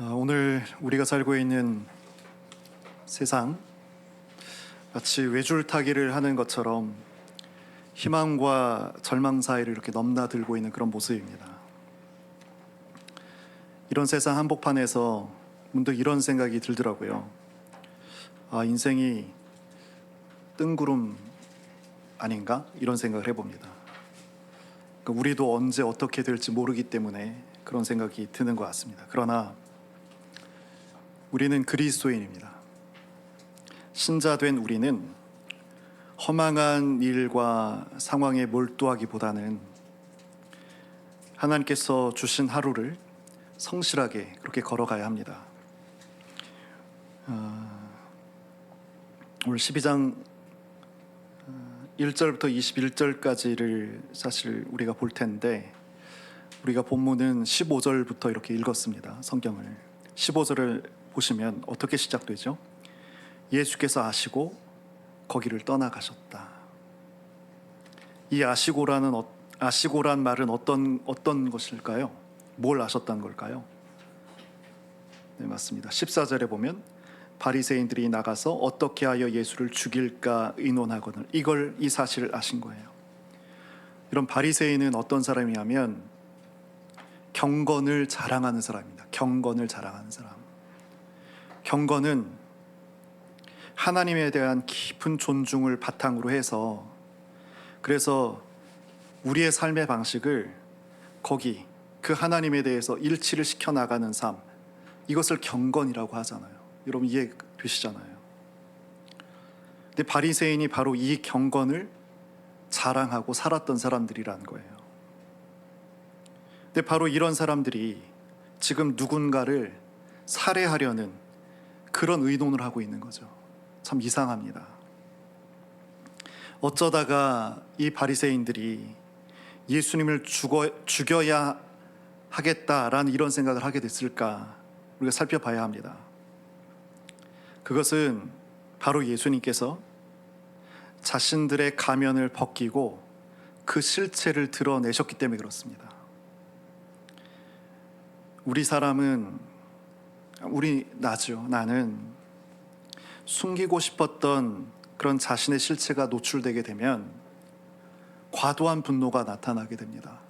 오늘 우리가 살고 있는 세상, 마치 외줄타기를 하는 것처럼 희망과 절망 사이를 이렇게 넘나들고 있는 그런 모습입니다. 이런 세상 한복판에서 문득 이런 생각이 들더라고요. 인생이 뜬구름 아닌가? 이런 생각을 해봅니다. 그러니까 우리도 언제 어떻게 될지 모르기 때문에 그런 생각이 드는 것 같습니다. 그러나 우리는 그리스도인입니다. 신자된 우리는 허망한 일과 상황에 몰두하기보다는 하나님께서 주신 하루를 성실하게 그렇게 걸어가야 합니다. 오늘 12장 1절부터 21절까지를 사실 우리가 볼 텐데, 우리가 본문은 15절부터 이렇게 읽었습니다. 성경을 15절을 보시면 어떻게 시작되죠? 예수께서 아시고 거기를 떠나가셨다. 이 아시고란 말은 어떤 것일까요? 뭘 아셨다는 걸까요? 네, 맞습니다. 14절에 보면 바리새인들이 나가서 어떻게 하여 예수를 죽일까 의논하거늘, 이 사실을 아신 거예요. 이런 바리새인은 어떤 사람이냐면 경건을 자랑하는 사람입니다. 경건을 자랑하는 사람. 경건은 하나님에 대한 깊은 존중을 바탕으로 해서, 그래서 우리의 삶의 방식을 그 하나님에 대해서 일치를 시켜 나가는 삶, 이것을 경건이라고 하잖아요. 여러분 이해되시잖아요. 근데 바리새인이 바로 이 경건을 자랑하고 살았던 사람들이라는 거예요. 근데 바로 이런 사람들이 지금 누군가를 살해하려는 그런 의논을 하고 있는 거죠. 참 이상합니다. 어쩌다가 이 바리새인들이 예수님을 죽여야 하겠다라는 이런 생각을 하게 됐을까? 우리가 살펴봐야 합니다. 그것은 바로 예수님께서 자신들의 가면을 벗기고 그 실체를 드러내셨기 때문에 그렇습니다. 나는 숨기고 싶었던 그런 자신의 실체가 노출되게 되면 과도한 분노가 나타나게 됩니다.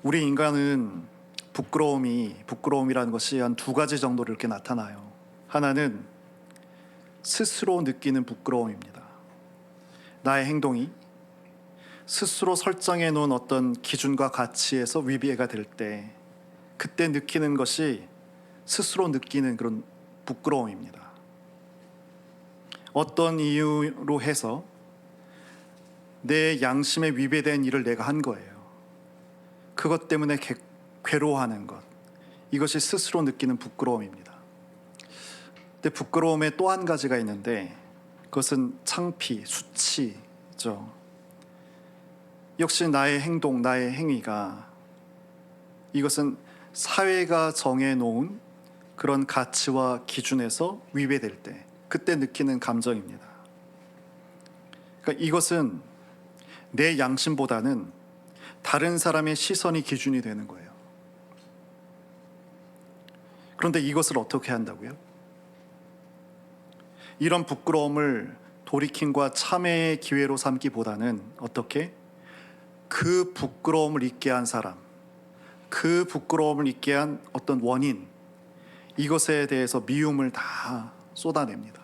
우리 인간은 부끄러움이라는 것이 한 두 가지 정도로 이렇게 나타나요. 하나는 스스로 느끼는 부끄러움입니다. 나의 행동이 스스로 설정해 놓은 어떤 기준과 가치에서 위배가 될 때, 그때 느끼는 것이 스스로 느끼는 그런 부끄러움입니다. 어떤 이유로 해서 내 양심에 위배된 일을 내가 한 거예요. 그것 때문에 괴로워하는 것, 이것이 스스로 느끼는 부끄러움입니다. 근데 부끄러움에 또 한 가지가 있는데, 그것은 창피, 수치죠. 역시 나의 행동, 나의 행위가, 이것은 사회가 정해놓은 그런 가치와 기준에서 위배될 때, 그때 느끼는 감정입니다. 그러니까 이것은 내 양심보다는 다른 사람의 시선이 기준이 되는 거예요. 그런데 이것을 어떻게 한다고요? 이런 부끄러움을 돌이킴과 참회의 기회로 삼기보다는 어떻게? 그 부끄러움을 잊게 한 사람, 그 부끄러움을 잊게 한 어떤 원인, 이것에 대해서 미움을 다 쏟아냅니다.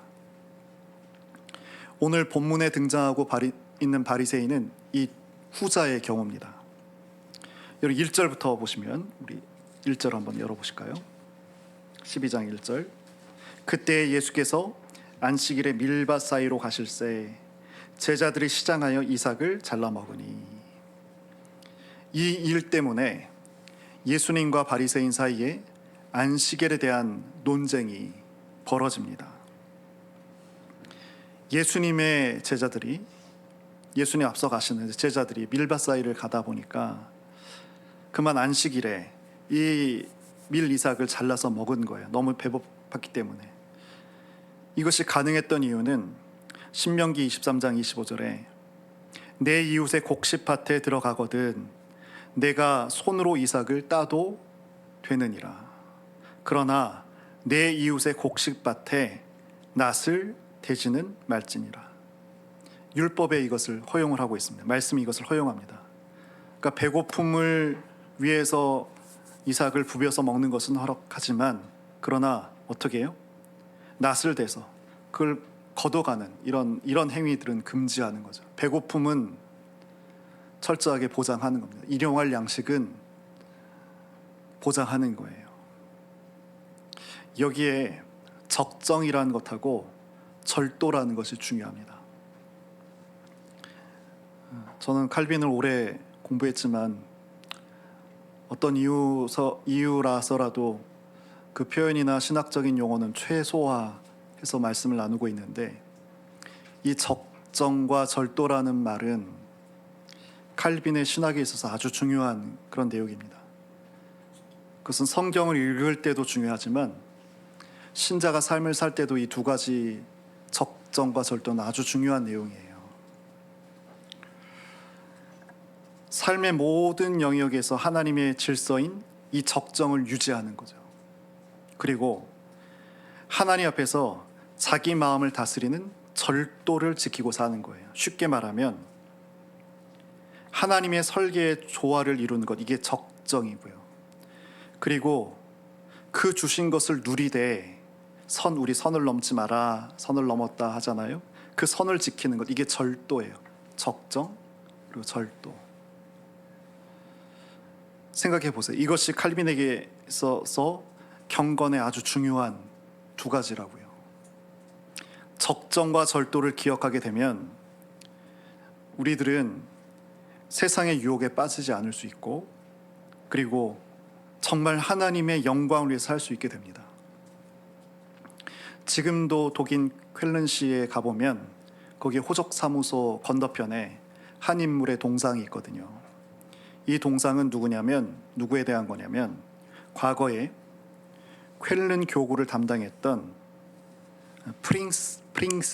오늘 본문에 등장하고 있는 바리새인은 이 후자의 경우입니다. 여기 1절부터 보시면, 우리 1절 한번 열어보실까요? 12장 1절. 그때 예수께서 안식일에 밀밭 사이로 가실새 제자들이 시장하여 이삭을 잘라 먹으니. 이 일 때문에 예수님과 바리새인 사이에 안식일에 대한 논쟁이 벌어집니다. 예수님의 제자들이, 예수님 앞서 가시는 제자들이 밀밭 사이를 가다 보니까 그만 안식일에 이 밀 이삭을 잘라서 먹은 거예요. 너무 배고팠기 때문에. 이것이 가능했던 이유는 신명기 23장 25절에 내 이웃의 곡식밭에 들어가거든 내가 손으로 이삭을 따도 되느니라. 그러나 내 이웃의 곡식밭에 낫을 대지는 말지니라. 율법에 이것을 허용을 하고 있습니다. 말씀이 이것을 허용합니다. 그러니까 배고픔을 위해서 이삭을 부벼서 먹는 것은 허락하지만, 그러나 어떻게 해요? 낫을 대서 그걸 걷어가는 이런 행위들은 금지하는 거죠. 배고픔은 철저하게 보장하는 겁니다. 일용할 양식은 보장하는 거예요. 여기에 적정이라는 것하고 절도라는 것이 중요합니다. 저는 칼빈을 오래 공부했지만 어떤 이유라서라도 그 표현이나 신학적인 용어는 최소화해서 말씀을 나누고 있는데, 이 적정과 절도라는 말은 칼빈의 신학에 있어서 아주 중요한 그런 내용입니다. 그것은 성경을 읽을 때도 중요하지만 신자가 삶을 살 때도 이 두 가지 적정과 절도는 아주 중요한 내용이에요. 삶의 모든 영역에서 하나님의 질서인 이 적정을 유지하는 거죠. 그리고 하나님 앞에서 자기 마음을 다스리는 절도를 지키고 사는 거예요. 쉽게 말하면 하나님의 설계의 조화를 이루는 것, 이게 적정이고요. 그리고 그 주신 것을 누리되 우리 선을 넘지 마라, 선을 넘었다 하잖아요. 그 선을 지키는 것, 이게 절도예요. 적정 그리고 절도. 생각해 보세요. 이것이 칼빈에게 있어서 경건의 아주 중요한 두 가지라고요. 적정과 절도를 기억하게 되면 우리들은 세상의 유혹에 빠지지 않을 수 있고, 그리고 정말 하나님의 영광을 위해서 살 수 있게 됩니다. 지금도 독일 쾰른시에 가보면 거기 호적사무소 건너편에 한 인물의 동상이 있거든요. 이 동상은 누구에 대한 거냐면 과거에 쾰른 교구를 담당했던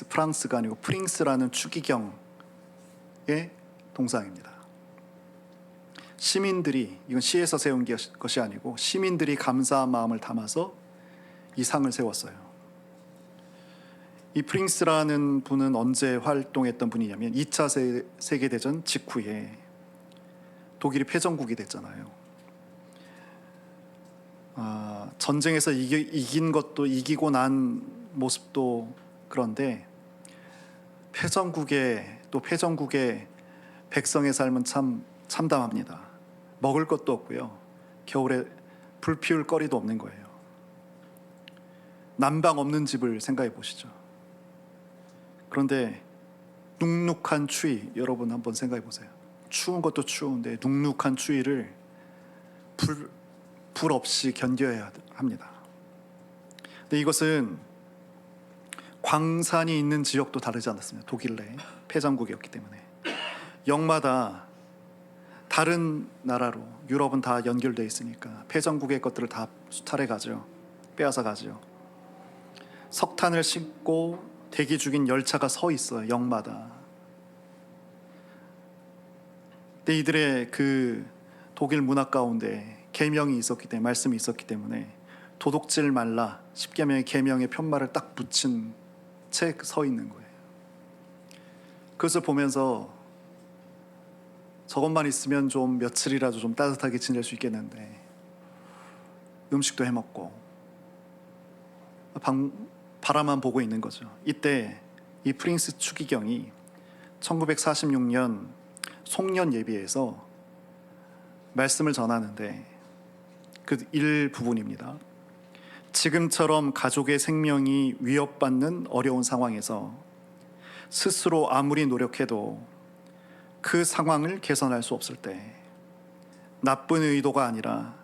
프랑스가 아니고 프링스라는 추기경의 동상입니다. 시민들이, 이건 시에서 세운 것이 아니고 시민들이 감사한 마음을 담아서 이 상을 세웠어요. 이 프링스라는 분은 언제 활동했던 분이냐면 2차 세계대전 직후에 독일이 패전국이 됐잖아요. 전쟁에서 이긴 것도, 이기고 난 모습도 그런데 패전국의 백성의 삶은 참 참담합니다. 먹을 것도 없고요. 겨울에 불 피울 거리도 없는 거예요. 난방 없는 집을 생각해 보시죠. 그런데 눅눅한 추위, 여러분 한번 생각해 보세요. 추운 것도 추운데 눅눅한 추위를 불 없이 견뎌야 합니다. 근데 이것은 광산이 있는 지역도 다르지 않았습니다. 독일 내 패전국이었기 때문에 역마다 다른 나라로, 유럽은 다 연결되어 있으니까 패전국의 것들을 다 수탈해 가죠. 빼앗아 가죠. 석탄을 싣고 대기 중인 열차가 서 있어요. 역마다. 근데 이들의 그 독일 문화 가운데 계명이 있었기 때문에, 말씀이 있었기 때문에 도둑질 말라 10계명의 계명의 편말을 딱 붙인 채 서 있는 거예요. 그것을 보면서 저것만 있으면 좀 며칠이라도 좀 따뜻하게 지낼 수 있겠는데 음식도 해먹고 바라만 보고 있는 거죠. 이때 이 프린스 추기경이 1946년 송년 예비에서 말씀을 전하는데 그 일부분입니다. 지금처럼 가족의 생명이 위협받는 어려운 상황에서 스스로 아무리 노력해도 그 상황을 개선할 수 없을 때 나쁜 의도가 아니라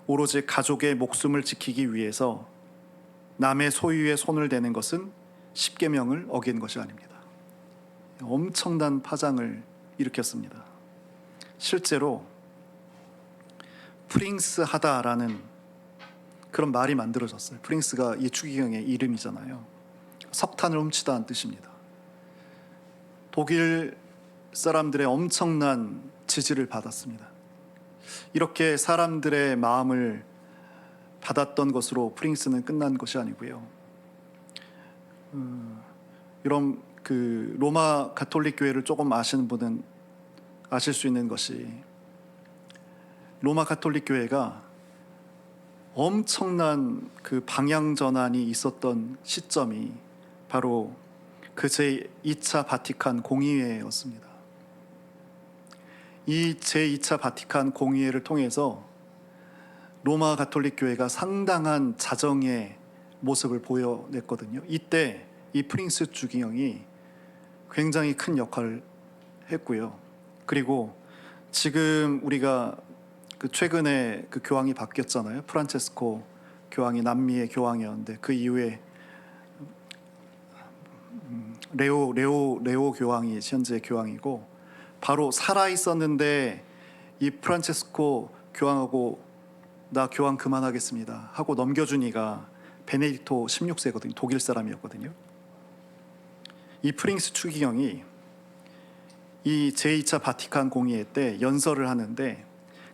오로지 가족의 목숨을 지키기 위해서 남의 소유에 손을 대는 것은 십계명을 어긴 것이 아닙니다. 엄청난 파장을 일으켰습니다. 실제로 프링스하다라는 그런 말이 만들어졌어요. 프링스가 이 추기경의 이름이잖아요. 석탄을 훔치다는 뜻입니다. 독일 사람들의 엄청난 지지를 받았습니다. 이렇게 사람들의 마음을 받았던 것으로 프링스는 끝난 것이 아니고요. 이런 그 로마 가톨릭 교회를 조금 아시는 분은 아실 수 있는 것이, 로마 가톨릭 교회가 엄청난 그 방향 전환이 있었던 시점이 바로 그 제2차 바티칸 공의회였습니다. 이 제2차 바티칸 공의회를 통해서 로마 가톨릭 교회가 상당한 자정의 모습을 보여냈거든요. 이때 이 프링스 주기영이 굉장히 큰 역할을 했고요. 그리고 지금 우리가 그 최근에 그 교황이 바뀌었잖아요. 프란체스코 교황이 남미의 교황이었는데 그 이후에 레오 교황이 현재 교황이고, 바로 살아 있었는데 이 프란체스코 교황하고 나 교황 그만하겠습니다 하고 넘겨주니가 베네딕토 16세거든요. 독일 사람이었거든요. 이 프링스 추기경이 이 제2차 바티칸 공의회 때 연설을 하는데,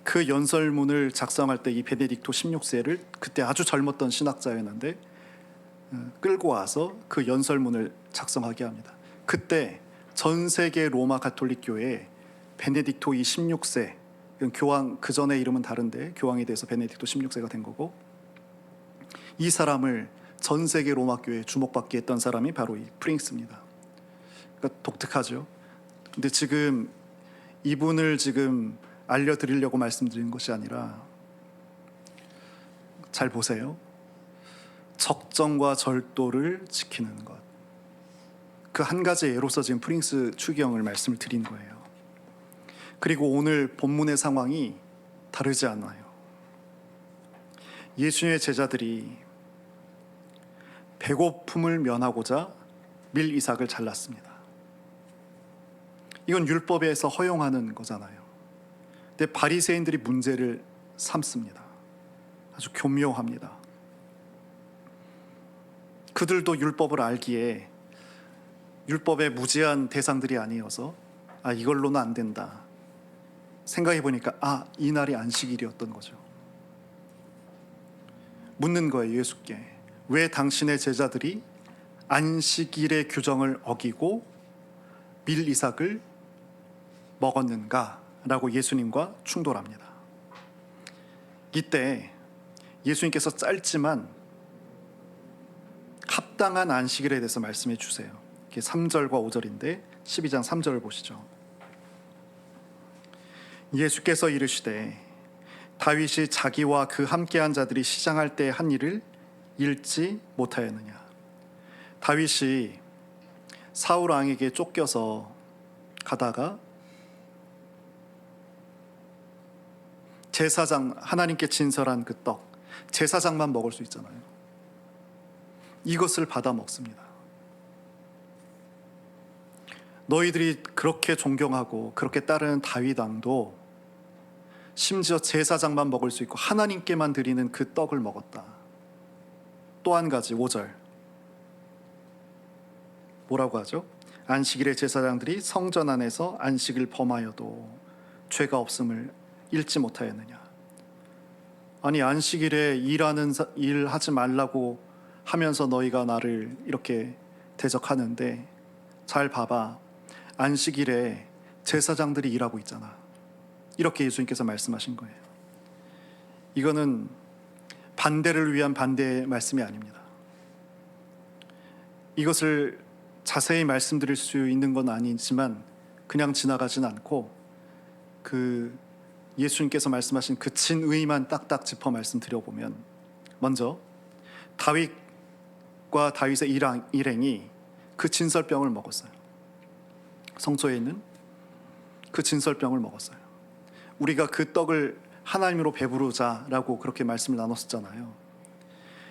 그 연설문을 작성할 때 이 베네딕토 16세를, 그때 아주 젊었던 신학자였는데 끌고 와서 그 연설문을 작성하게 합니다. 그때 전 세계 로마 가톨릭 교회에 베네딕토 이 16세, 교황 그 전에 이름은 다른데 교황에 대해서 베네딕토 16세가 된 거고, 이 사람을 전 세계 로마 교회에 주목받게 했던 사람이 바로 이 프링스입니다. 그러니까 독특하죠. 근데 지금 이분을 지금 알려드리려고 말씀드리는 것이 아니라, 잘 보세요. 적정과 절도를 지키는 것, 그 한 가지 예로서 지금 프링스 추기경을 말씀을 드린 거예요. 그리고 오늘 본문의 상황이 다르지 않아요. 예수님의 제자들이 배고픔을 면하고자 밀 이삭을 잘랐습니다. 이건 율법에서 허용하는 거잖아요. 근데 바리새인들이 문제를 삼습니다. 아주 교묘합니다. 그들도 율법을 알기에 율법의 무지한 대상들이 아니어서 이걸로는 안 된다 생각해 보니까 이 날이 안식일이었던 거죠. 묻는 거예요, 예수께. 왜 당신의 제자들이 안식일의 규정을 어기고 밀 이삭을 먹었는가? 라고 예수님과 충돌합니다. 이때 예수님께서 짧지만 합당한 안식일에 대해서 말씀해 주세요. 이게 3절과 5절인데 12장 3절을 보시죠. 예수께서 이르시되 다윗이 자기와 그 함께한 자들이 시장할 때 한 일을 읽지 못하였느냐. 다윗이 사울 왕에게 쫓겨서 가다가 제사장, 하나님께 진설한 그 떡, 제사장만 먹을 수 있잖아요. 이것을 받아 먹습니다. 너희들이 그렇게 존경하고 그렇게 따르는 다윗 왕도 심지어 제사장만 먹을 수 있고 하나님께만 드리는 그 떡을 먹었다. 또 한 가지 5절 뭐라고 하죠? 안식일에 제사장들이 성전 안에서 안식을 범하여도 죄가 없음을 읽지 못하였느냐. 아니, 안식일에 일하지 말라고 하면서 너희가 나를 이렇게 대적하는데, 잘 봐봐, 안식일에 제사장들이 일하고 있잖아. 이렇게 예수님께서 말씀하신 거예요. 이거는 반대를 위한 반대의 말씀이 아닙니다. 이것을 자세히 말씀드릴 수 있는 건 아니지만 그냥 지나가진 않고 그 예수님께서 말씀하신 그 진의만 딱딱 짚어 말씀드려보면, 먼저 다윗과 다윗의 일행이 그 진설병을 먹었어요. 성소에 있는 그 진설병을 먹었어요. 우리가 그 떡을 하나님으로 배부르자라고 그렇게 말씀을 나눴었잖아요.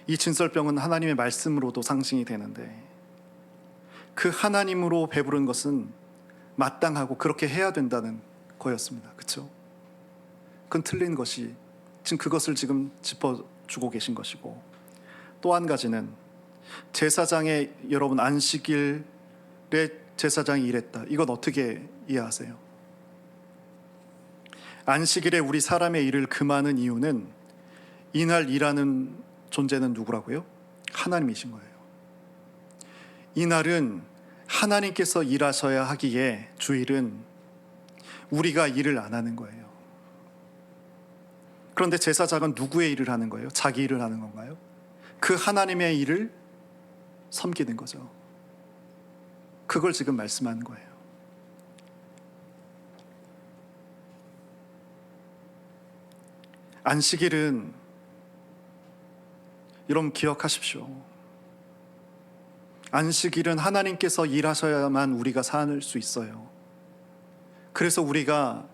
이 진설병은 하나님의 말씀으로도 상징이 되는데, 그 하나님으로 배부른 것은 마땅하고 그렇게 해야 된다는 거였습니다. 그렇죠? 그건 틀린 것이, 지금 그것을 지금 짚어주고 계신 것이고, 또 한 가지는 제사장의, 여러분 안식일에 제사장이 일했다. 이건 어떻게 이해하세요? 안식일에 우리 사람의 일을 금하는 이유는 이날 일하는 존재는 누구라고요? 하나님이신 거예요. 이날은 하나님께서 일하셔야 하기에 주일은 우리가 일을 안 하는 거예요. 그런데 제사장은 누구의 일을 하는 거예요? 자기 일을 하는 건가요? 그 하나님의 일을 섬기는 거죠. 그걸 지금 말씀하는 거예요. 안식일은 여러분 기억하십시오. 안식일은 하나님께서 일하셔야만 우리가 살 수 있어요. 그래서 우리가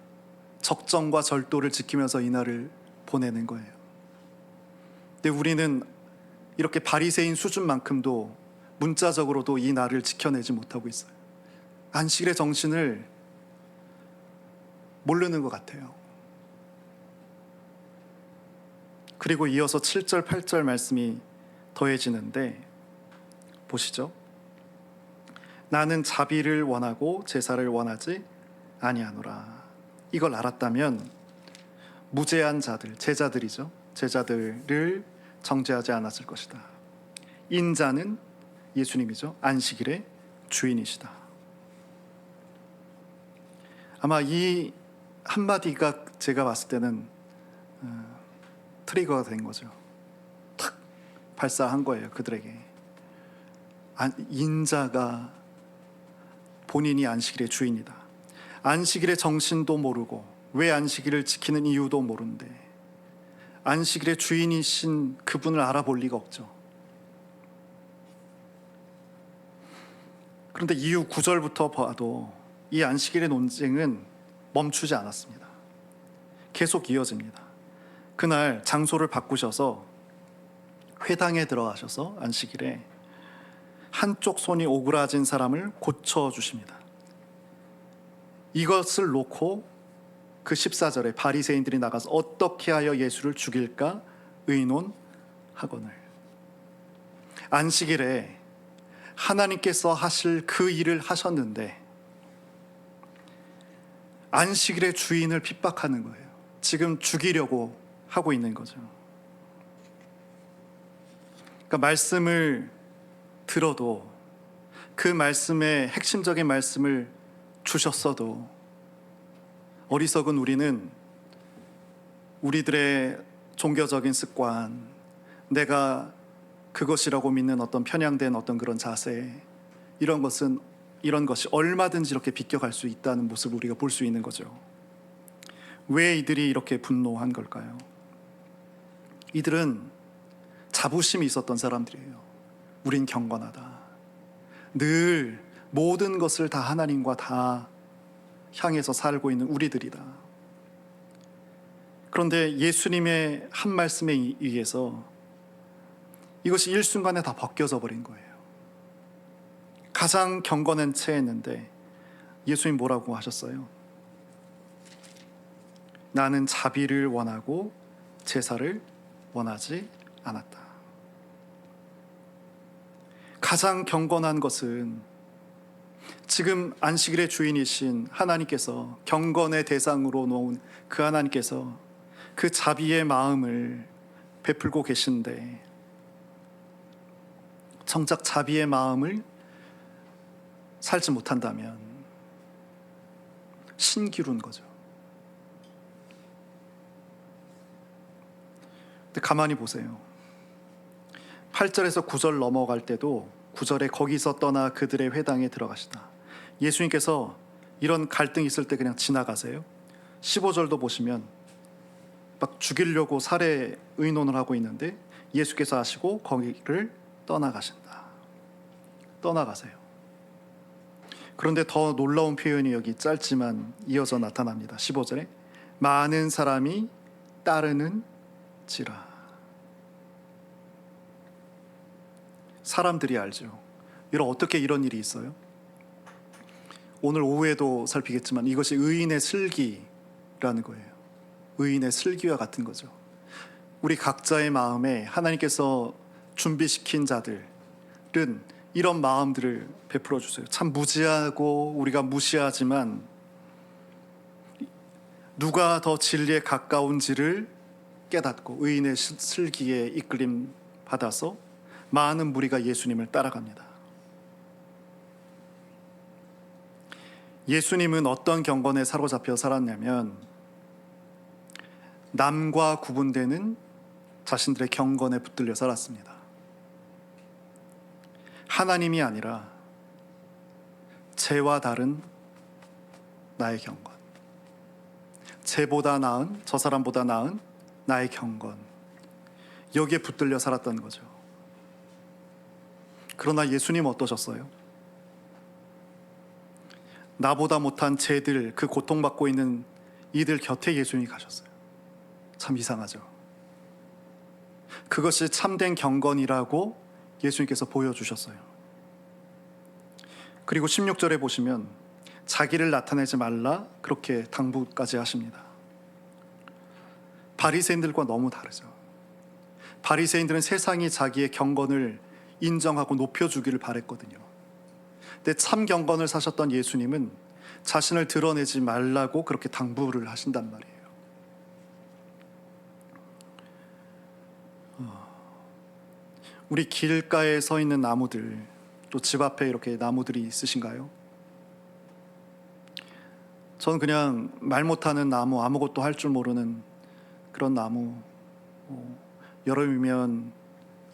적정과 절도를 지키면서 이날을 보내는 거예요. 근데 우리는 이렇게 바리새인 수준만큼도 문자적으로도 이 날을 지켜내지 못하고 있어요. 안식일의 정신을 모르는 것 같아요. 그리고 이어서 7절, 8절 말씀이 더해지는데 보시죠. 나는 자비를 원하고 제사를 원하지 아니하노라. 이걸 알았다면 무죄한 자들, 제자들이죠. 제자들을 정죄하지 않았을 것이다. 인자는 예수님이죠. 안식일의 주인이시다. 아마 이 한마디가 제가 봤을 때는 트리거가 된 거죠. 탁 발사한 거예요. 그들에게. 인자가 본인이 안식일의 주인이다. 안식일의 정신도 모르고 왜 안식일을 지키는 이유도 모르는데 안식일의 주인이신 그분을 알아볼 리가 없죠. 그런데 이후 9절부터 봐도 이 안식일의 논쟁은 멈추지 않았습니다. 계속 이어집니다. 그날 장소를 바꾸셔서 회당에 들어가셔서 안식일에 한쪽 손이 오그라진 사람을 고쳐주십니다. 이것을 놓고 그 14절에 바리새인들이 나가서 어떻게 하여 예수를 죽일까 의논하거늘. 안식일에 하나님께서 하실 그 일을 하셨는데 안식일의 주인을 핍박하는 거예요. 지금 죽이려고 하고 있는 거죠. 그러니까 말씀을 들어도 그 말씀의 핵심적인 말씀을 주셨어도 어리석은 우리는 우리들의 종교적인 습관, 내가 그것이라고 믿는 어떤 편향된 어떤 그런 자세, 이런 것이 얼마든지 이렇게 비껴갈 수 있다는 모습을 우리가 볼 수 있는 거죠. 왜 이들이 이렇게 분노한 걸까요? 이들은 자부심이 있었던 사람들이에요. 우린 경건하다. 늘 모든 것을 다 하나님과 다 향해서 살고 있는 우리들이다. 그런데 예수님의 한 말씀에 의해서 이것이 일순간에 다 벗겨져 버린 거예요. 가장 경건한 채였는데 예수님 뭐라고 하셨어요? 나는 자비를 원하고 제사를 원하지 않았다. 가장 경건한 것은 지금 안식일의 주인이신 하나님께서 경건의 대상으로 놓은 그 하나님께서 그 자비의 마음을 베풀고 계신데 정작 자비의 마음을 살지 못한다면 신기루인 거죠. 근데 가만히 보세요. 8절에서 9절 넘어갈 때도 9절에 거기서 떠나 그들의 회당에 들어가시다. 예수님께서 이런 갈등이 있을 때 그냥 지나가세요. 15절도 보시면 막 죽이려고 살해 의논을 하고 있는데 예수께서 하시고 거기를 떠나가신다. 떠나가세요. 그런데 더 놀라운 표현이 여기 짧지만 이어서 나타납니다. 15절에 많은 사람이 따르는지라. 사람들이 알죠. 어떻게 이런 일이 있어요? 오늘 오후에도 살피겠지만 이것이 의인의 슬기라는 거예요. 의인의 슬기와 같은 거죠. 우리 각자의 마음에 하나님께서 준비시킨 자들은 이런 마음들을 베풀어 주세요. 참 무지하고 우리가 무시하지만 누가 더 진리에 가까운지를 깨닫고 의인의 슬기에 이끌림 받아서 많은 무리가 예수님을 따라갑니다. 예수님은 어떤 경건에 사로잡혀 살았냐면 남과 구분되는 자신들의 경건에 붙들려 살았습니다. 하나님이 아니라 쟤와 다른 나의 경건, 쟤보다 나은, 저 사람보다 나은 나의 경건, 여기에 붙들려 살았던 거죠. 그러나 예수님 어떠셨어요? 나보다 못한 쟤들, 그 고통받고 있는 이들 곁에 예수님이 가셨어요. 참 이상하죠. 그것이 참된 경건이라고 예수님께서 보여주셨어요. 그리고 16절에 보시면 자기를 나타내지 말라 그렇게 당부까지 하십니다. 바리새인들과 너무 다르죠. 바리새인들은 세상이 자기의 경건을 인정하고 높여주기를 바랬거든요. 근데 참 경건을 사셨던 예수님은 자신을 드러내지 말라고 그렇게 당부를 하신단 말이에요. 우리 길가에 서 있는 나무들, 또 집 앞에 이렇게 나무들이 있으신가요? 저는 그냥 말 못하는 나무, 아무것도 할 줄 모르는 그런 나무, 여름이면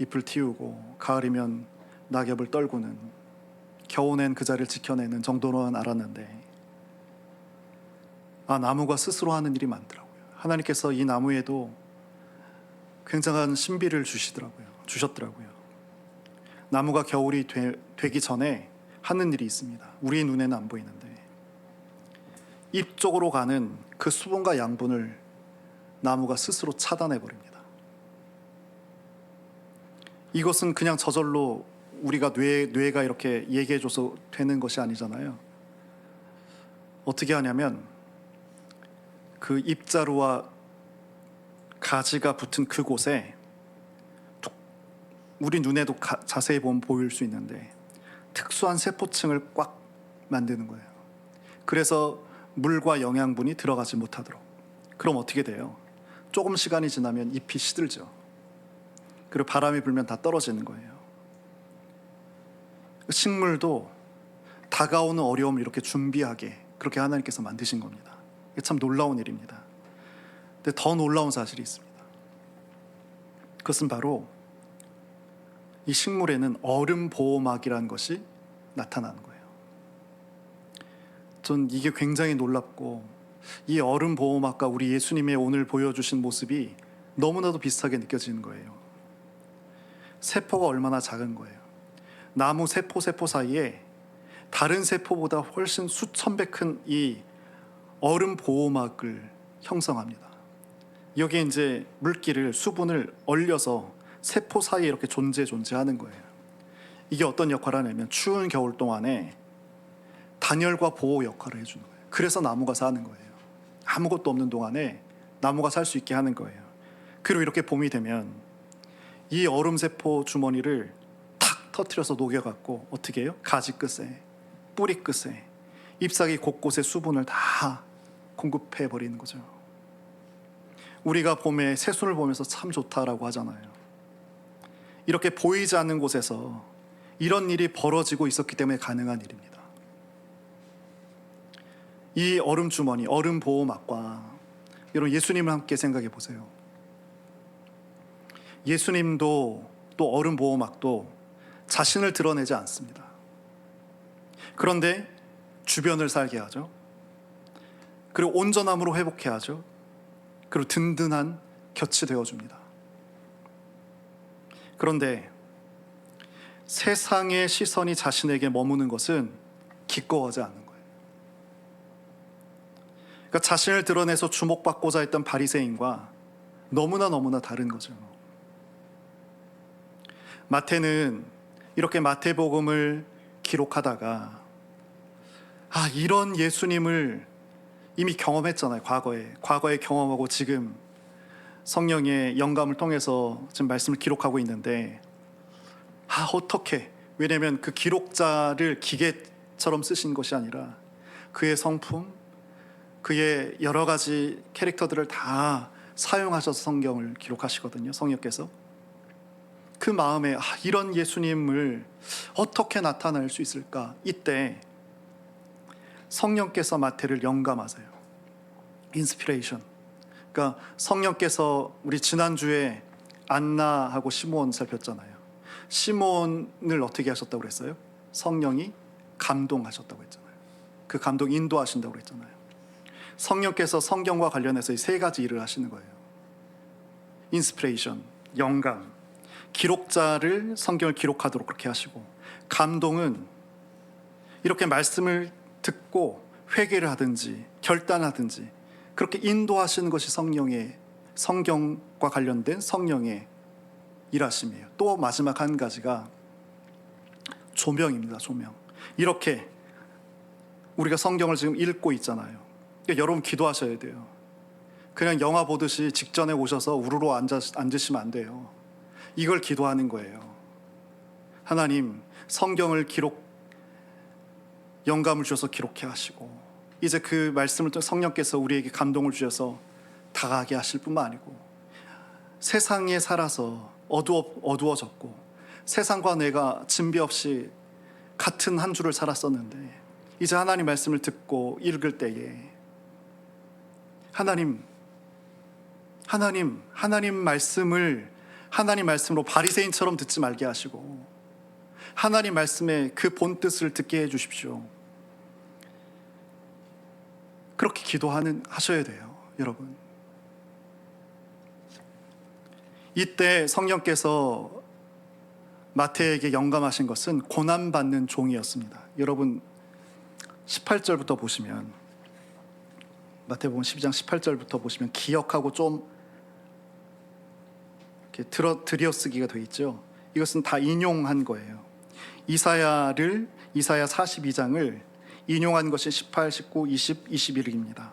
잎을 틔우고 가을이면 낙엽을 떨구는, 겨우낸 그 자리를 지켜내는 정도로는 알았는데, 나무가 스스로 하는 일이 많더라고요. 하나님께서 이 나무에도 굉장한 신비를 주셨더라고요. 나무가 겨울이 되기 전에 하는 일이 있습니다. 우리 눈에는 안 보이는데 잎 쪽으로 가는 그 수분과 양분을 나무가 스스로 차단해 버립니다. 이것은 그냥 저절로 우리가 뇌가 이렇게 얘기해줘서 되는 것이 아니잖아요. 어떻게 하냐면 그 잎자루와 가지가 붙은 그곳에 우리 눈에도 자세히 보면 보일 수 있는데 특수한 세포층을 꽉 만드는 거예요. 그래서 물과 영양분이 들어가지 못하도록. 그럼 어떻게 돼요? 조금 시간이 지나면 잎이 시들죠. 그리고 바람이 불면 다 떨어지는 거예요. 식물도 다가오는 어려움을 이렇게 준비하게 그렇게 하나님께서 만드신 겁니다. 이게 참 놀라운 일입니다. 근데 더 놀라운 사실이 있습니다. 그것은 바로 이 식물에는 얼음 보호막이라는 것이 나타나는 거예요. 전 이게 굉장히 놀랍고, 이 얼음 보호막과 우리 예수님의 오늘 보여주신 모습이 너무나도 비슷하게 느껴지는 거예요. 세포가 얼마나 작은 거예요. 나무 세포 사이에 다른 세포보다 훨씬 수천 배 큰 이 얼음 보호막을 형성합니다. 여기에 이제 물기를, 수분을 얼려서 세포 사이에 이렇게 존재하는 거예요. 이게 어떤 역할을 하냐면 추운 겨울 동안에 단열과 보호 역할을 해주는 거예요. 그래서 나무가 사는 거예요. 아무것도 없는 동안에 나무가 살 수 있게 하는 거예요. 그리고 이렇게 봄이 되면 이 얼음 세포 주머니를 탁 터트려서 녹여갖고 어떻게 해요? 가지 끝에, 뿌리 끝에, 잎사귀 곳곳에 수분을 다 공급해 버리는 거죠. 우리가 봄에 새순을 보면서 참 좋다라고 하잖아요. 이렇게 보이지 않는 곳에서 이런 일이 벌어지고 있었기 때문에 가능한 일입니다. 이 얼음 주머니, 얼음 보호막과 여러분 예수님을 함께 생각해 보세요. 예수님도 또 얼음 보호막도 자신을 드러내지 않습니다. 그런데 주변을 살게 하죠. 그리고 온전함으로 회복해 하죠. 그리고 든든한 곁이 되어줍니다. 그런데 세상의 시선이 자신에게 머무는 것은 기꺼워하지 않는 거예요. 그러니까 자신을 드러내서 주목받고자 했던 바리새인과 너무나 다른 거죠. 마태는 이렇게 마태복음을 기록하다가 이런 예수님을 이미 경험했잖아요. 과거에 경험하고 지금 성령의 영감을 통해서 지금 말씀을 기록하고 있는데 어떻게, 왜냐하면 그 기록자를 기계처럼 쓰신 것이 아니라 그의 성품, 그의 여러 가지 캐릭터들을 다 사용하셔서 성경을 기록하시거든요. 성령께서. 그 마음에 이런 예수님을 어떻게 나타낼 수 있을까? 이때 성령께서 마태를 영감하세요. 인스피레이션. 그러니까 성령께서 우리 지난주에 안나하고 시몬 살폈잖아요. 시몬을 어떻게 하셨다고 그랬어요? 성령이 감동하셨다고 했잖아요. 그 감동 인도하신다고 그랬잖아요. 성령께서 성경과 관련해서 이 세 가지 일을 하시는 거예요. 인스피레이션, 영감, 기록자를 성경을 기록하도록 그렇게 하시고, 감동은 이렇게 말씀을 듣고 회개를 하든지 결단하든지 그렇게 인도하시는 것이 성경과 관련된 성령의 일하심이에요. 또 마지막 한 가지가 조명입니다. 조명. 이렇게 우리가 성경을 지금 읽고 있잖아요. 그러니까 여러분 기도하셔야 돼요. 그냥 영화 보듯이 직전에 오셔서 우르르 앉으시면 안 돼요. 이걸 기도하는 거예요. 하나님, 성경을 영감을 주셔서 기록해 하시고, 이제 그 말씀을 또 성령께서 우리에게 감동을 주셔서 다가게 하실 뿐만 아니고, 세상에 살아서 어두워졌고 세상과 내가 진비 없이 같은 한 주를 살았었는데, 이제 하나님 말씀을 듣고 읽을 때에 하나님 말씀으로 바리새인처럼 듣지 말게 하시고 하나님 말씀의 그 본뜻을 듣게 해 주십시오. 그렇게 하셔야 돼요, 여러분. 이때 성령께서 마태에게 영감하신 것은 고난받는 종이었습니다. 여러분 18절부터 보시면, 마태복음 12장 18절부터 보시면 기억하고 좀 이렇게 들여쓰기가 되어 있죠. 이것은 다 인용한 거예요. 이사야 42장을 인용한 것이 18, 19, 20, 21입니다.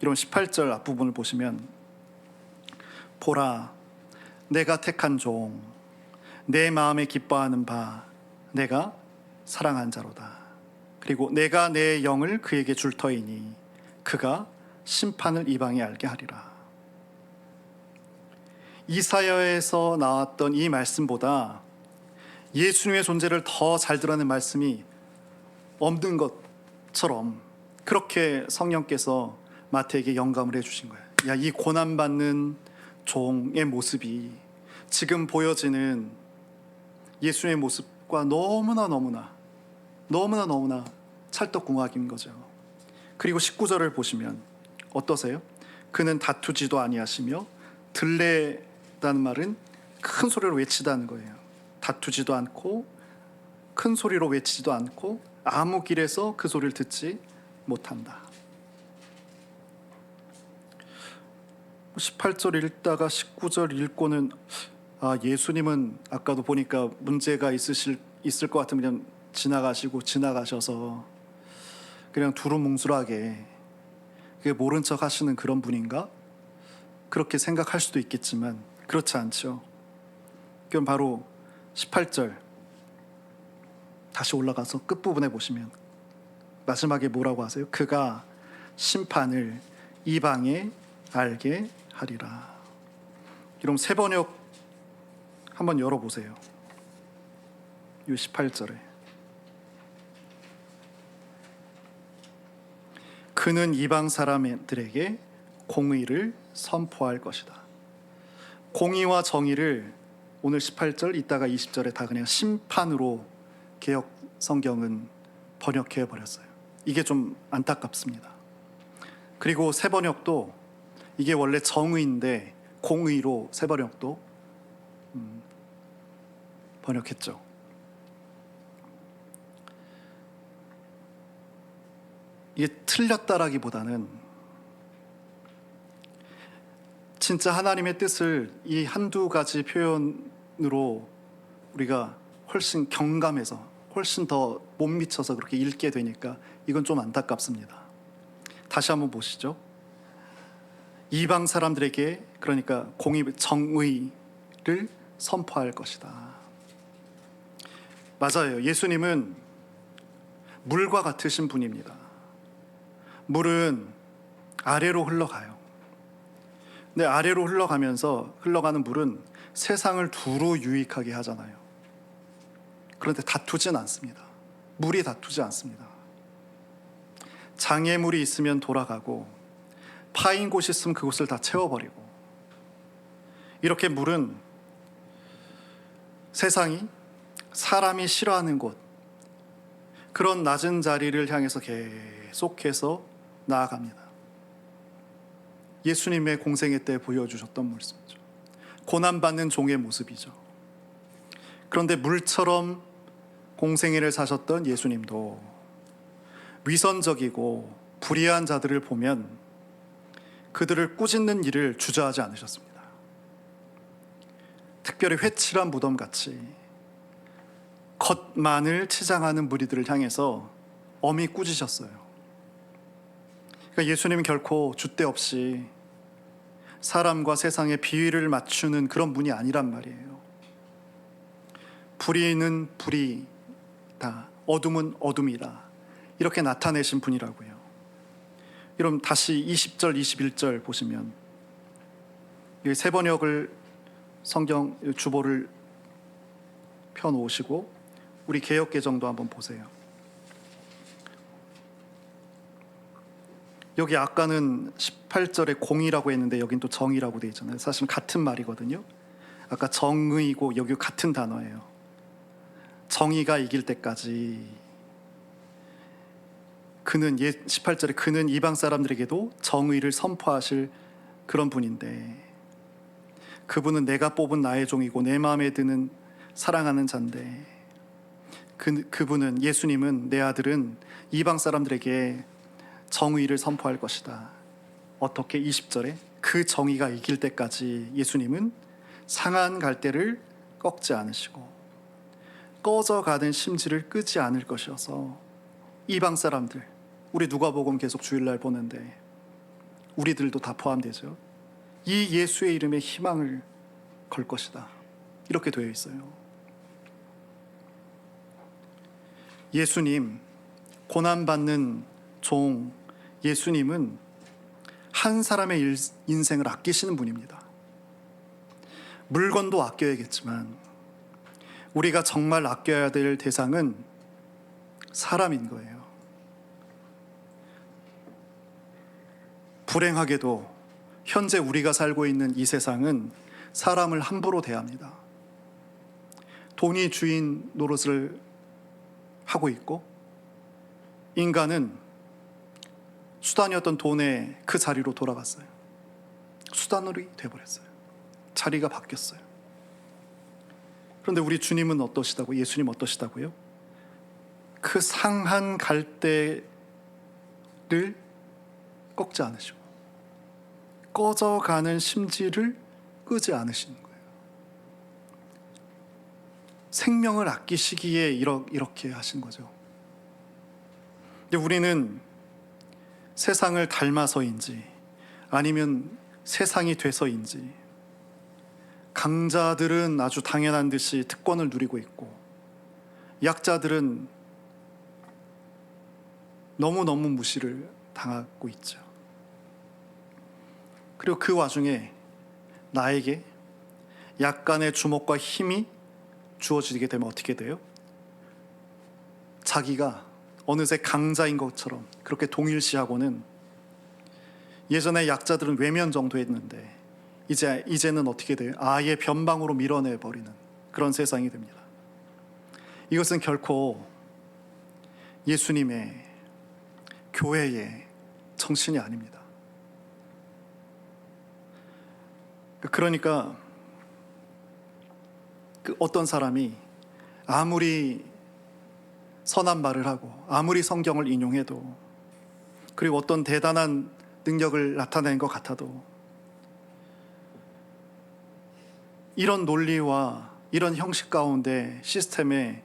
이런 18절 앞부분을 보시면, 보라, 내가 택한 종, 내 마음에 기뻐하는 바, 내가 사랑한 자로다. 그리고 내가 내 영을 그에게 줄 터이니 그가 심판을 이방에 알게 하리라. 이사야에서 나왔던 이 말씀보다 예수님의 존재를 더 잘 드러내는 말씀이 없는 것처럼 그렇게 성령께서 마태에게 영감을 해주신 거예요. 이 고난받는 종의 모습이 지금 보여지는 예수님의 모습과 너무나 찰떡궁합인 거죠. 그리고 19절을 보시면 어떠세요? 그는 다투지도 아니하시며, 들레다는 말은 큰 소리로 외치다는 거예요. 다투지도 않고 큰 소리로 외치지도 않고 아무 길에서 그 소리를 듣지 못한다. 18절 읽다가 19절 읽고는 예수님은 아까도 보니까 문제가 있을 것 같으면 그냥 지나가셔서 그냥 두루뭉술하게 모른 척 하시는 그런 분인가? 그렇게 생각할 수도 있겠지만 그렇지 않죠. 그럼 바로 18절 다시 올라가서 끝부분에 보시면 마지막에 뭐라고 하세요? 그가 심판을 이방에 알게 하리라. 그럼 새 번역 한번 열어보세요. 이 18절에 그는 이방 사람들에게 공의를 선포할 것이다. 공의와 정의를 오늘 18절 이따가 20절에 다 그냥 심판으로 개역 성경은 번역해 버렸어요. 이게 좀 안타깝습니다. 그리고 새 번역도 이게 원래 정의인데 공의로 새 번역도 번역했죠. 이게 틀렸다라기보다는 진짜 하나님의 뜻을 이 한두 가지 표현으로 우리가 훨씬 경감해서 훨씬 더 못 미쳐서 그렇게 읽게 되니까 이건 좀 안타깝습니다. 다시 한번 보시죠. 이방 사람들에게, 그러니까 정의를 선포할 것이다. 맞아요. 예수님은 물과 같으신 분입니다. 물은 아래로 흘러가요. 근데 아래로 흘러가는 물은 세상을 두루 유익하게 하잖아요. 그런데 다투진 않습니다. 물이 다투지 않습니다. 장애물이 있으면 돌아가고 파인 곳이 있으면 그곳을 다 채워버리고, 이렇게 물은 세상이 사람이 싫어하는 곳, 그런 낮은 자리를 향해서 계속해서 나아갑니다. 예수님의 공생애 때 보여주셨던 모습이죠. 고난받는 종의 모습이죠. 그런데 물처럼 공생애를 사셨던 예수님도 위선적이고 불의한 자들을 보면 그들을 꾸짖는 일을 주저하지 않으셨습니다. 특별히 회칠한 무덤같이 겉만을 치장하는 무리들을 향해서 엄히 꾸짖으셨어요. 그러니까 예수님은 결코 줏대 없이 사람과 세상의 비위를 맞추는 그런 분이 아니란 말이에요. 불의는 불의다, 어둠은 어둠이다, 이렇게 나타내신 분이라고요. 여러분 다시 20절 21절 보시면, 세 번역을 성경 주보를 펴놓으시고 우리 개역개정도 한번 보세요. 여기 아까는 18절에 공의라고 했는데 여긴 또 정의라고 되어 있잖아요. 사실 같은 말이거든요. 아까 정의고 여기 같은 단어예요. 정의가 이길 때까지 그는 18절에 그는 이방 사람들에게도 정의를 선포하실 그런 분인데, 그분은 내가 뽑은 나의 종이고 내 마음에 드는 사랑하는 자인데, 그분은 예수님은 내 아들은 이방 사람들에게 정의를 선포할 것이다. 어떻게? 20절에 그 정의가 이길 때까지 예수님은 상한 갈대를 꺾지 않으시고 꺼져가는 심지를 끄지 않을 것이어서 이방 사람들, 우리 누가복음 계속 주일날 보는데 우리들도 다 포함되죠. 이 예수의 이름에 희망을 걸 것이다, 이렇게 되어 있어요. 예수님, 고난받는 종 예수님은 한 사람의 인생을 아끼시는 분입니다. 물건도 아껴야겠지만 우리가 정말 아껴야 될 대상은 사람인 거예요. 불행하게도 현재 우리가 살고 있는 이 세상은 사람을 함부로 대합니다. 돈이 주인 노릇을 하고 있고, 인간은 수단이었던 돈의 그 자리로 돌아갔어요. 수단으로 돼버렸어요. 자리가 바뀌었어요. 그런데 우리 주님은 어떠시다고? 예수님 어떠시다고요? 그 상한 갈대를 꺾지 않으시고 꺼져가는 심지를 끄지 않으시는 거예요. 생명을 아끼시기에 이렇게 하신 거죠. 근데 우리는 세상을 닮아서인지 아니면 세상이 돼서인지 강자들은 아주 당연한 듯이 특권을 누리고 있고, 약자들은 너무너무 무시를 당하고 있죠. 그리고 그 와중에 나에게 약간의 주목과 힘이 주어지게 되면 어떻게 돼요? 자기가 어느새 강자인 것처럼 그렇게 동일시하고는, 예전에 약자들은 외면 정도 했는데 이제는 어떻게 돼요? 아예 변방으로 밀어내버리는 그런 세상이 됩니다. 이것은 결코 예수님의 교회의 정신이 아닙니다. 그러니까 어떤 사람이 아무리 선한 말을 하고 아무리 성경을 인용해도, 그리고 어떤 대단한 능력을 나타낸 것 같아도, 이런 논리와 이런 형식 가운데 시스템에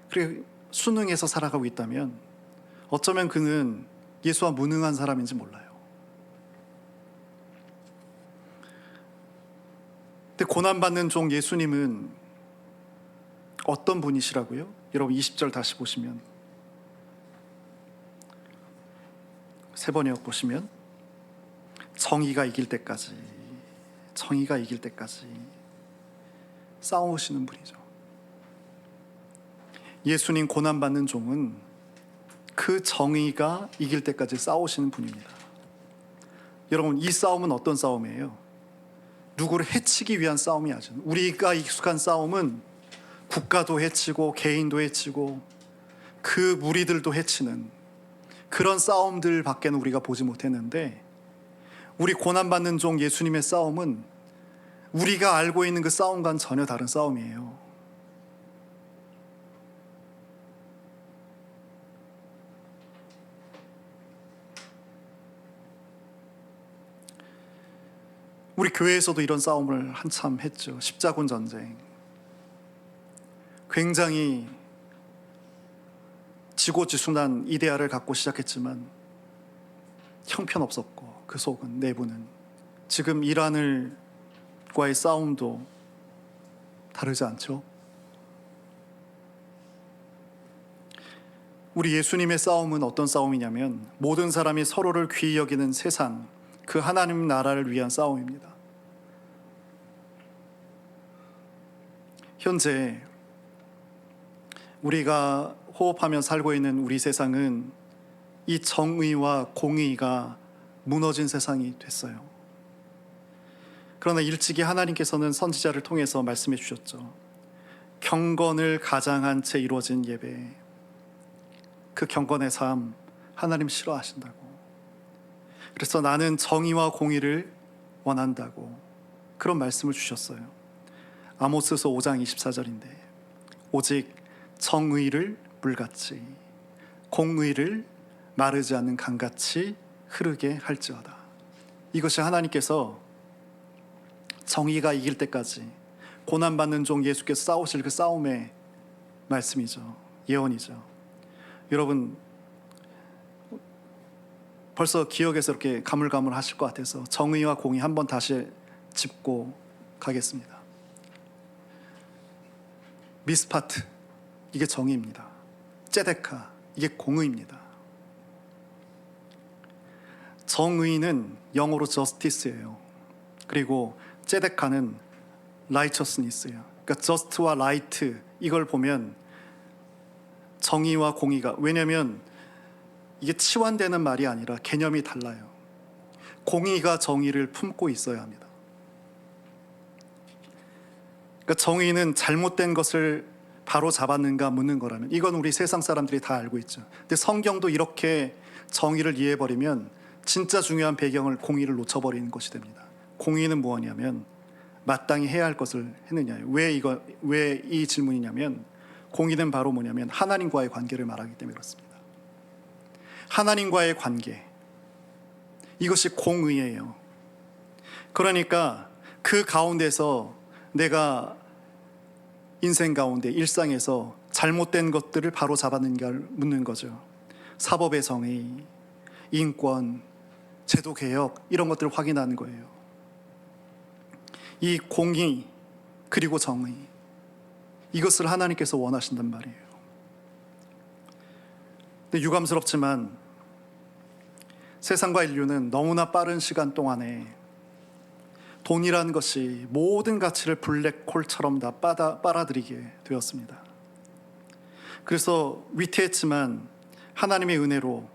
그리고 순응해서 살아가고 있다면 어쩌면 그는 예수와 무능한 사람인지 몰라요. 근데 고난받는 종 예수님은 어떤 분이시라고요? 여러분 20절 다시 보시면, 세 번역 보시면 정의가 이길 때까지, 정의가 이길 때까지 싸우시는 분이죠. 예수님 고난받는 종은 그 정의가 이길 때까지 싸우시는 분입니다. 여러분, 이 싸움은 어떤 싸움이에요? 누구를 해치기 위한 싸움이 아니죠. 우리가 익숙한 싸움은 국가도 해치고 개인도 해치고 그 무리들도 해치는 그런 싸움들 밖에는 우리가 보지 못했는데, 우리 고난받는 종 예수님의 싸움은 우리가 알고 있는 그 싸움과는 전혀 다른 싸움이에요. 우리 교회에서도 이런 싸움을 한참 했죠. 십자군 전쟁. 굉장히 지고지순한 이데아를 갖고 시작했지만 형편없었고, 그 속은, 내부는 지금 이란과의 싸움도 다르지 않죠. 우리 예수님의 싸움은 어떤 싸움이냐면 모든 사람이 서로를 귀히 여기는 세상, 그 하나님 나라를 위한 싸움입니다. 현재 우리가 호흡하며 살고 있는 우리 세상은 이 정의와 공의가 무너진 세상이 됐어요. 그러나 일찍이 하나님께서는 선지자를 통해서 말씀해 주셨죠. 경건을 가장한 채 이루어진 예배, 그 경건의 삶 하나님 싫어하신다고. 그래서 나는 정의와 공의를 원한다고 그런 말씀을 주셨어요. 아모스서 5장 24절인데 오직 정의를 물같이 공의를 마르지 않는 강같이 흐르게 할지어다. 이것이 하나님께서 정의가 이길 때까지 고난받는 종 예수께서 싸우실 그 싸움의 말씀이죠. 예언이죠. 여러분, 벌써 기억에서 이렇게 가물가물하실 것 같아서 정의와 공의 한번 다시 짚고 가겠습니다. 미스파트, 이게 정의입니다. ጼ데카, 이게 공의입니다. 정의는 영어로 justice예요. 그리고 ጼ데카는 righteousness예요. 그러니까 just와 right, 이걸 보면 정의와 공의가, 왜냐하면 이게 치환되는 말이 아니라 개념이 달라요. 공의가 정의를 품고 있어야 합니다. 그러니까 정의는 잘못된 것을 바로 잡았는가 묻는 거라면, 이건 우리 세상 사람들이 다 알고 있죠. 근데 성경도 이렇게 정의를 이해해버리면 진짜 중요한 배경을, 공의를 놓쳐버리는 것이 됩니다. 공의는 뭐냐면 마땅히 해야 할 것을 했느냐요. 왜 이 질문이냐면, 공의는 바로 뭐냐면 하나님과의 관계를 말하기 때문에 그렇습니다. 하나님과의 관계, 이것이 공의예요. 그러니까 그 가운데서 내가 인생 가운데 일상에서 잘못된 것들을 바로 잡았는가를 묻는 거죠. 사법의 정의, 인권, 제도 개혁, 이런 것들을 확인하는 거예요. 이 공의 그리고 정의, 이것을 하나님께서 원하신단 말이에요. 근데 유감스럽지만 세상과 인류는 너무나 빠른 시간 동안에 돈이라는 것이 모든 가치를 블랙홀처럼 다 빨아들이게 되었습니다. 그래서 위태했지만 하나님의 은혜로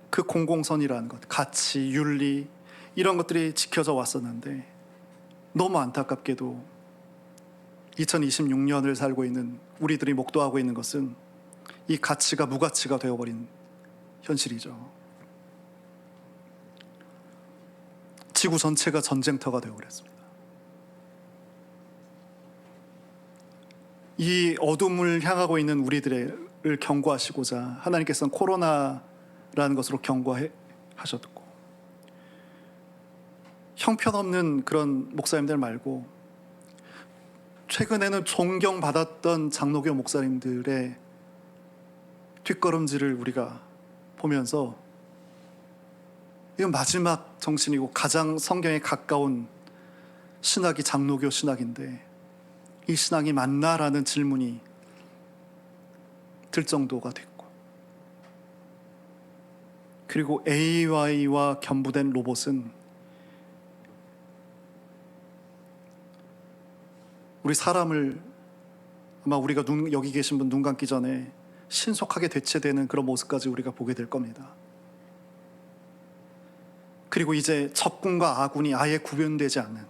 그 공공선이라는 것, 가치, 윤리, 이런 것들이 지켜져 왔었는데, 너무 안타깝게도 2026년을 살고 있는 우리들이 목도하고 있는 것은 이 가치가 무가치가 되어버린 현실이죠. 지구 전체가 전쟁터가 되어버렸습니다. 이 어둠을 향하고 있는 우리들을 경고하시고자 하나님께서는 코로나라는 것으로 경고하셨고, 형편없는 그런 목사님들 말고 최근에는 존경받았던 장로교 목사님들의 뒷걸음질을 우리가 보면서, 이건 마지막 정신이고 가장 성경에 가까운 신학이 장로교 신학인데 이 신학이 맞나라는 질문이 들 정도가 됐고, 그리고 AI와 겸부된 로봇은 우리 사람을 아마 우리가 여기 계신 분 눈 감기 전에 신속하게 대체되는 그런 모습까지 우리가 보게 될 겁니다. 그리고 이제 적군과 아군이 아예 구분되지 않는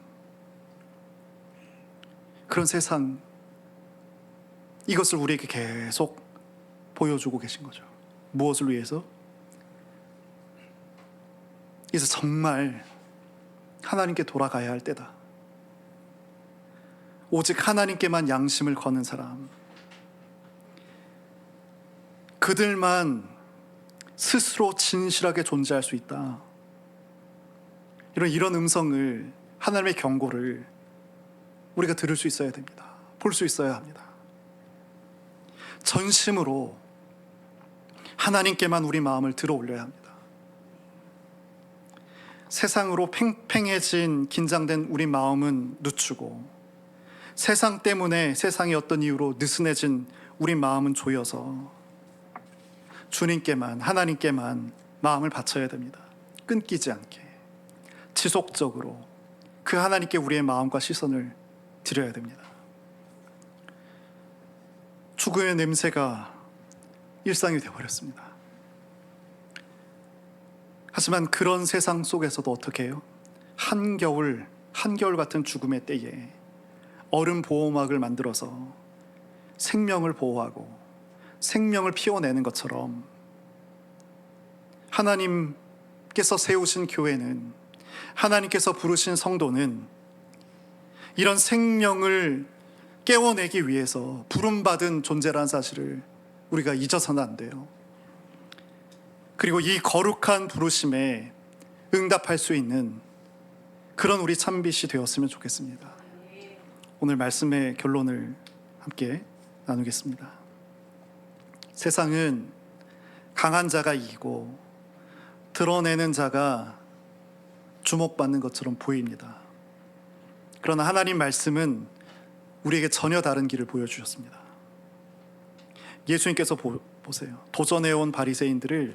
그런 세상, 이것을 우리에게 계속 보여주고 계신 거죠. 무엇을 위해서? 이제 정말 하나님께 돌아가야 할 때다. 오직 하나님께만 양심을 거는 사람, 그들만 스스로 진실하게 존재할 수 있다. 이런 음성을, 하나님의 경고를 우리가 들을 수 있어야 됩니다. 볼 수 있어야 합니다. 전심으로 하나님께만 우리 마음을 들어 올려야 합니다. 세상으로 팽팽해진 긴장된 우리 마음은 늦추고, 세상 때문에, 세상의 어떤 이유로 느슨해진 우리 마음은 조여서 주님께만, 하나님께만 마음을 바쳐야 됩니다. 끊기지 않게 지속적으로 그 하나님께 우리의 마음과 시선을 드려야 됩니다. 죽음의 냄새가 일상이 되어버렸습니다. 하지만 그런 세상 속에서도 어떻게 해요? 한겨울 같은 죽음의 때에 얼음 보호막을 만들어서 생명을 보호하고 생명을 피워내는 것처럼, 하나님께서 세우신 교회는, 하나님께서 부르신 성도는 이런 생명을 깨워내기 위해서 부름받은 존재라는 사실을 우리가 잊어서는 안 돼요. 그리고 이 거룩한 부르심에 응답할 수 있는 그런 우리 참빛이 되었으면 좋겠습니다. 오늘 말씀의 결론을 함께 나누겠습니다. 세상은 강한 자가 이기고 드러내는 자가 주목받는 것처럼 보입니다. 그러나 하나님 말씀은 우리에게 전혀 다른 길을 보여주셨습니다. 예수님께서 보세요. 도전해온 바리새인들을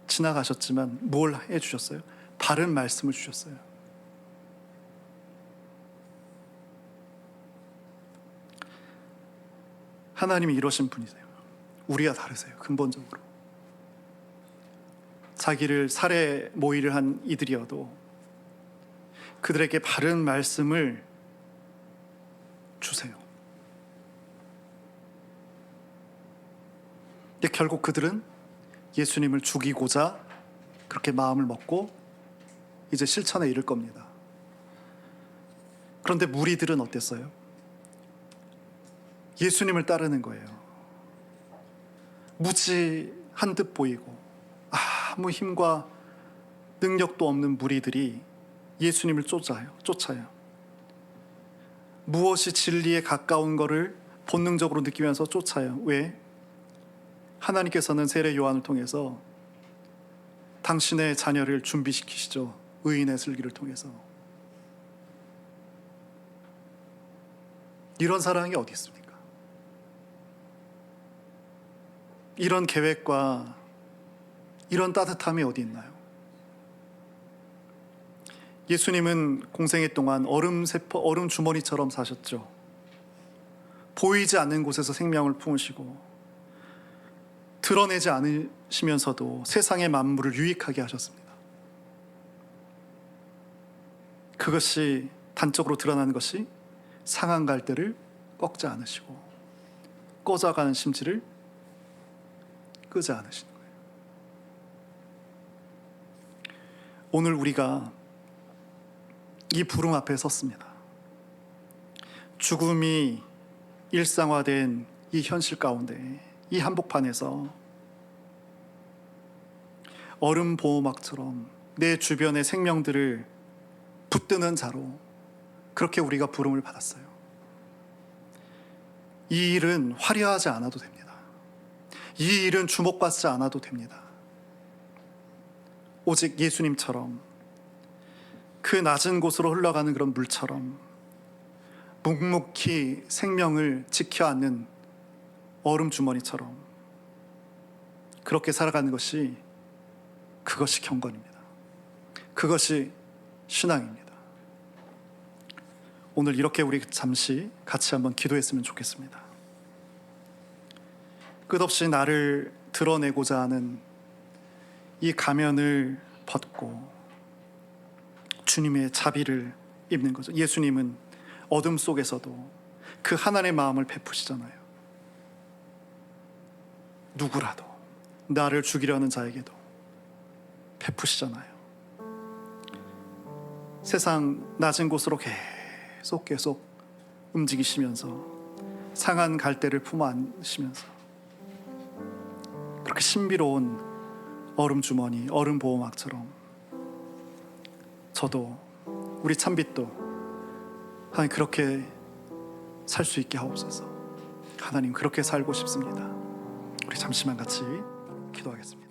지나가셨지만 뭘 해주셨어요? 바른 말씀을 주셨어요. 하나님이 이러신 분이세요. 우리와 다르세요. 근본적으로. 자기를 살해 모의를 한 이들이어도 그들에게 바른 말씀을 주세요. 근데 결국 그들은 예수님을 죽이고자 그렇게 마음을 먹고 이제 실천에 이를 겁니다. 그런데 무리들은 어땠어요? 예수님을 따르는 거예요. 무지한 듯 보이고 아무 힘과 능력도 없는 무리들이 예수님을 쫓아요. 무엇이 진리에 가까운 것을 본능적으로 느끼면서 쫓아요. 왜? 하나님께서는 세례 요한을 통해서 당신의 자녀를 준비시키시죠. 의인의 슬기를 통해서. 이런 사랑이 어디 있습니까? 이런 계획과 이런 따뜻함이 어디 있나요? 예수님은 공생애 동안 얼음 주머니처럼 사셨죠. 보이지 않는 곳에서 생명을 품으시고 드러내지 않으시면서도 세상의 만물을 유익하게 하셨습니다. 그것이 단적으로 드러나는 것이 상한 갈대를 꺾지 않으시고 꺼져가는 심지를 끄지 않으시는 거예요. 오늘 우리가 이 부름 앞에 섰습니다. 죽음이 일상화된 이 현실 가운데, 이 한복판에서 얼음 보호막처럼 내 주변의 생명들을 붙드는 자로 그렇게 우리가 부름을 받았어요. 이 일은 화려하지 않아도 됩니다. 이 일은 주목받지 않아도 됩니다. 오직 예수님처럼 그 낮은 곳으로 흘러가는 그런 물처럼 묵묵히 생명을 지켜 안는 얼음 주머니처럼 그렇게 살아가는 것이, 그것이 경건입니다. 그것이 신앙입니다. 오늘 이렇게 우리 잠시 같이 한번 기도했으면 좋겠습니다. 끝없이 나를 드러내고자 하는 이 가면을 벗고 주님의 자비를 입는 거죠. 예수님은 어둠 속에서도 그 하나님의 마음을 베푸시잖아요. 누구라도 나를 죽이려는 자에게도 베푸시잖아요. 세상 낮은 곳으로 계속 움직이시면서 상한 갈대를 품어 안으시면서 그렇게 신비로운 얼음 주머니, 얼음 보호막처럼 저도 우리 참빛도 하나님 그렇게 살 수 있게 하옵소서. 하나님 그렇게 살고 싶습니다. 우리 잠시만 같이 기도하겠습니다.